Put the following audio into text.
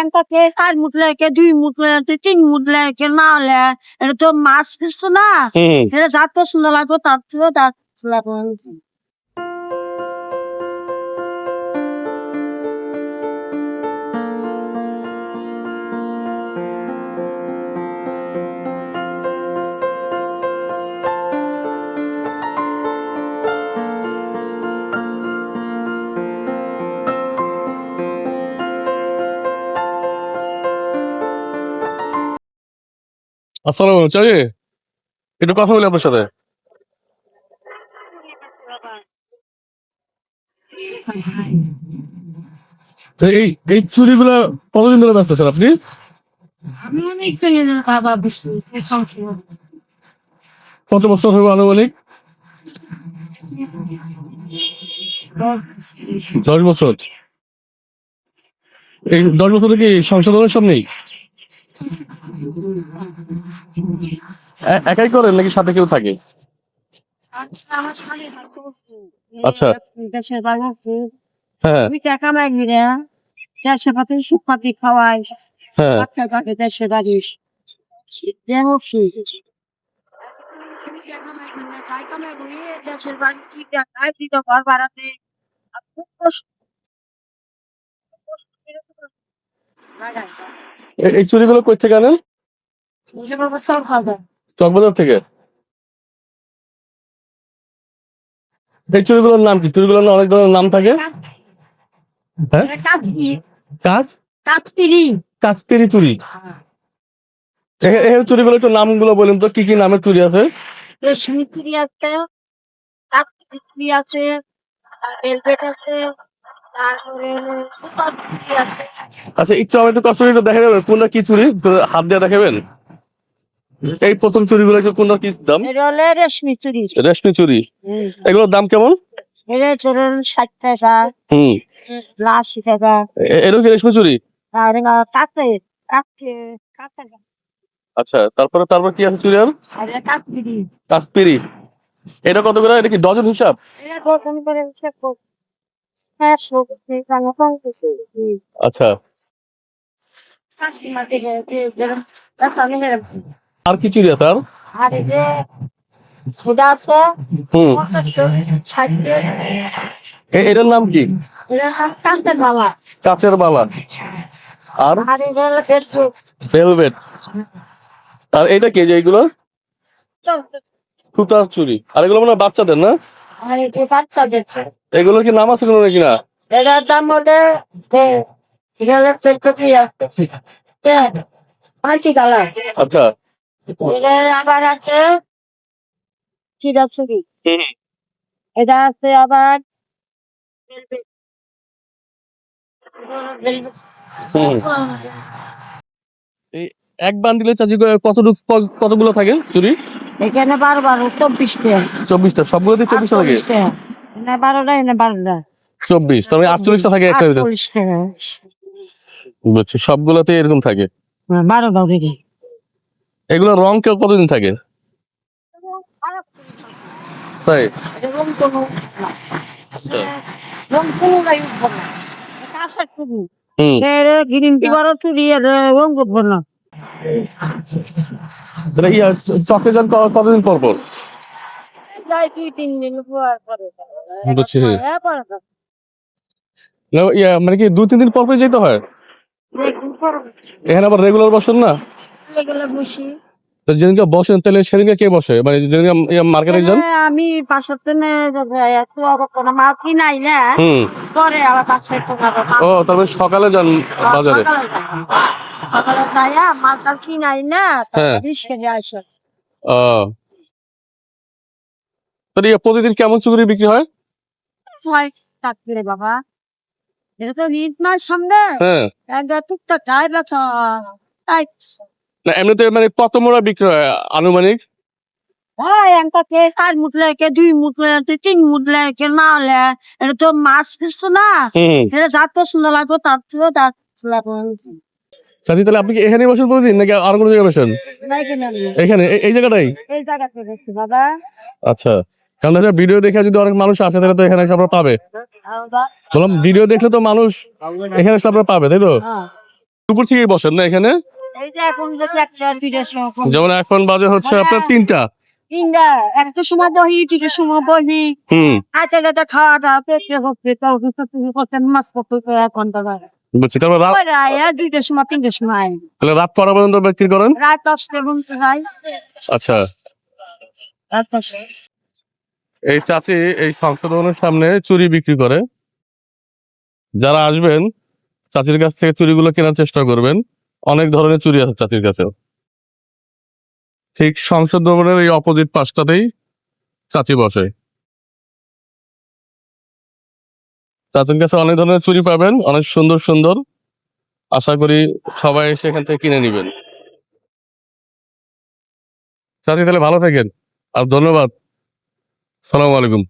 এনটাকে 4 মুঠ লাগে 2 মুঠ লাগে 3 মুঠ লাগে না হলে এটা তো মাছ ফিরছো না এটা যার পছন্দ লাগবে তার থেকে তার লাগবে। আসসালামু আলাইকুম চাচি, একটু কথা বলি আপনার সাথে। এই এই চুরিগুলো কতদিন ধরে ব্যস্ত স্যার আপনি? আমি অনেক বাবা বুঝছি কত বছর হবে আনুমানিক? 10 বছর। এই 10 বছরে কি সংশোধনের সব নেই? একাই করেন নাকি সাথে কেউ থাকে? আচ্ছা দেশের বাইরে আছে হ্যাঁ আমি টাকা মাগি রে দেশে পাতি সুখ পাতি খাওয়াই হ্যাঁ বাচ্চা কাকে দেশে বাড়ি দেশি দেশের বাড়ি কি দেখায় দিত ঘর ভাড়াতে খুব কষ্ট এই চুরিগুলো কই থেকে আনেন? খাওয়া চকবাজার থেকে। এই চুরিগুলোর নাম কি? চুরিগুলোর না অনেক ধরনের নাম থাকে। হ্যাঁ কাজ কাশ্মীরি চুরি। এই চুরিগুলো একটু নামগুলো বলেন তো, কি কি নামের চুরি আছে? রেশমি চুরি আছে কাশ্মীরি চুরি আছে ভেলভেট আছে তারপরে সুপার চুরি আছে। আচ্ছা একটু আমি একটু কষ্ট করে দেখা যাবেন কোনটা কি চুরি, একটু হাত দিয়ে দেখাবেন। এই প্রথম চুরিগুলো একটু কোনটা কি দাম? এটা হলে রেশমি চুরি রেশমি চুরি। এগুলোর দাম কেমন? এটা ধরুন 60 টাকা 80 টাকা। এরও কি রেশমি চুরি? আর কাছে কাছে কাছে আচ্ছা তারপর কি আছে চুরি আর? আর কাশ্মীরি কাশ্মীরি। এটা কত করে? এটা কি ডজন হিসাব? এটা কত করে চেক কর 100 টাকা কমতেছে। আচ্ছা কাশ্মীরি থেকে যেরকম টাকা নিয়ে আর কি চুরি আছে আর? আর এই যে সেটা আছে 60 এটার নাম কি? এটা কাঁচের বালা কাঁচের বালা। আর আর এই যে বেডরুম ভেলভেট। আর এটা কি যে এইগুলো? সুতার চুরি। আর এগুলো মনে হয় বাচ্চাদের না? আর এই যে বাচ্চাদের এগুলো কি নাম আছে কোনো নাকি না? এটার দাম হলে মাল্টি কালার। আচ্ছা এটা আবার আছে কি যাচ্ছে কি এটা আছে আবার এই এক বান্ডিলে চাচি কতগুলো থাকে চুরি? এখানে 12 24টা 24টা। সবগুলোতে 24টা থাকে? 48টা এনে 12টা এনে 12টা 24 তার মানে 48টা থাকে একটা ভিতরে। 48টা বুঝছি, সবগুলোতে এরকম থাকে। 12টা থেকে এগুলো রং কতদিন থাকে? তাই এবং কোনো রং কোনো নাই উঠবো না কাঁচা চুরি গ্রিন টি বড় চুরি রং উঠবো না। চকে যান কতদিন পর পর? যাই 2-3 দিন পরে বুঝছি। মানে কি 2-3 দিন পর পর যেতে হয়? এখানে আবার রেগুলার বসেন না? বসি যেদিনকে বসেন তাহলে সেদিনকে কে বসে, মানে যেদিনকে মার্কেটে যান? আমি পাশের ট্রেনে একটু কোনো মাল কিনাই না পরে আবার পাশের ও তারপরে সকালে যান বাজারে? সকালে যাইয়া মালটা কিনাই না হ্যাঁ রিস্কে আসে। তাহলে প্রতিদিন কেমন চুরি বিক্রি হয়? হয় চাকরি বাবা এটা তো ঈদ নয় সামনে টুকটাক যাই বেচা তাই না এমনিতে মানে কত মোড়া বিক্রি হয় আনুমানিক? হ্যাঁ এনটাকে 4 মুঠ লাগে 2 মুঠ লাগে 3 মুঠ লাগে না হলে এটা তো মাছ ফিরছো না এটা যার পছন্দ লাগবে তার থেকে তার লাগবে। চাচি তাহলে আপনি কি এখানে বসেন প্রতিদিন নাকি আর কোনো জায়গায় বসেন? এখানে এই জায়গাটাই? এই জায়গাতে দেখছি বাবা। আচ্ছা কারণ ভিডিও দেখে যদি অনেক মানুষ আসে তাহলে তো এখানে এসে আপনারা পাবে। চললাম ভিডিও দেখলে তো মানুষ এখানে এসে আপনারা পাবে তাই তো? দুপুর থেকেই বসেন না এখানে? এই যে এখন যে একটা দুইটার সময় যেমন এখন বাজে হচ্ছে আপনার 3টা। তিনটা একটা সময় বহি দুইটার সময় বহি হাতে হাতে খাওয়াটা পেটে হচ্ছে তুমি করতেন মাছ করতে 1 ঘন্টা বুঝছি। তারপর দুইটার সময় তিনটার সময় তাহলে রাত কটা পর্যন্ত বিক্রি করেন? রাত 10টার মধ্যে যাই। আচ্ছা, রাত 10টা। এই চাচি এই সংসদ ভবনের সামনে চুরি বিক্রি করে। যারা আসবেন চাচির কাছ থেকে চুরিগুলো কেনার চেষ্টা করবেন। অনেক ধরনের চুরি আছে চাচির কাছে। ঠিক সংসদ ভবনের এই অপোজিট পাশটাতেই চাচি বসে। চাচির কাছে অনেক ধরনের চুরি পাবেন, অনেক সুন্দর সুন্দর। আশা করি সবাই সেখান থেকে কিনে নেবেন। চাচি তাহলে ভালো থাকেন আর ধন্যবাদ। সালাম আলাইকুম।